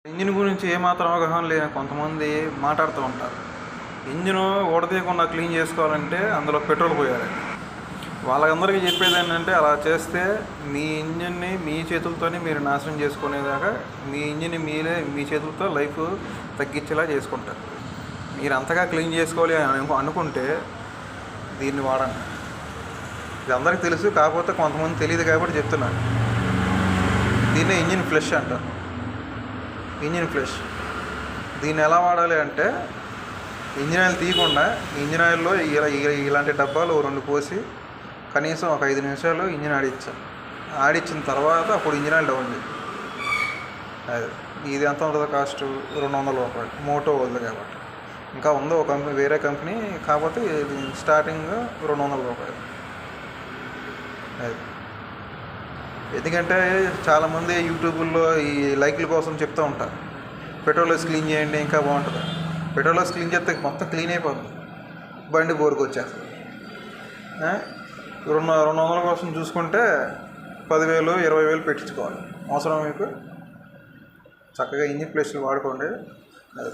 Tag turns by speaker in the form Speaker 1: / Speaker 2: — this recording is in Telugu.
Speaker 1: ఇంజిన్ గురించి ఏమాత్రం అవగాహన లేని కొంతమంది మాట్లాడుతూ ఉంటారు. ఇంజిన్ ఊడతీయకుండా క్లీన్ చేసుకోవాలంటే అందులో పెట్రోల్ పోయాలి. వాళ్ళందరికీ చెప్పేది ఏంటంటే అలా చేస్తే మీ ఇంజిన్ని మీ చేతులతోనే మీరు నాశనం చేసుకునేదాకా మీ ఇంజిన్ని మీరే మీ చేతులతో లైఫ్ తగ్గించేలా చేసుకుంటారు. మీరు అంతగా క్లీన్ చేసుకోవాలి అని అనుకుంటే దీన్ని వాడండి. ఇది అందరికీ తెలుసు, కాకపోతే కొంతమంది తెలియదు కాబట్టి చెప్తున్నాను. దీన్నే ఇంజిన్ ఫ్లష్ అంటారు. ఇంజిన్ ఫ్లష్ దీన్ని ఎలా వాడాలి అంటే ఇంజిన్ ఆయిల్ తీయకుండా ఇంజిన్ ఆయిల్లో ఇలాంటి డబ్బాలు 2 పోసి కనీసం ఒక 5 నిమిషాలు ఇంజిన్ ఆడిచ్చిన తర్వాత అప్పుడు ఇంజిన్ ఆయిల్ డౌన్ చేయాలి. అది ఇది ఎంత ఉంటుందో కాస్ట్ ₹200 మోటో వద్దు కాబట్టి. ఇంకా ఉందో ఒక కంపెనీ, వేరే కంపెనీ, కాకపోతే ఇది స్టార్టింగ్ ₹200. అది ఎందుకంటే చాలామంది యూట్యూబ్లో ఈ లైక్ల కోసం చెప్తూ ఉంటారు, పెట్రోల్ వేసి క్లీన్ చేయండి ఇంకా బాగుంటుంది. పెట్రోల్ వేసి క్లీన్ చేస్తే మొత్తం క్లీన్ అయిపోతుంది, బండి బోరుకు వచ్చేస్తుంది. 200 కోసం చూసుకుంటే 10,000 20,000 పెట్టించుకోవాలి. అవసరం మీకు చక్కగా ఇంజిన్ ప్లేస్లు వాడుకోండి. అది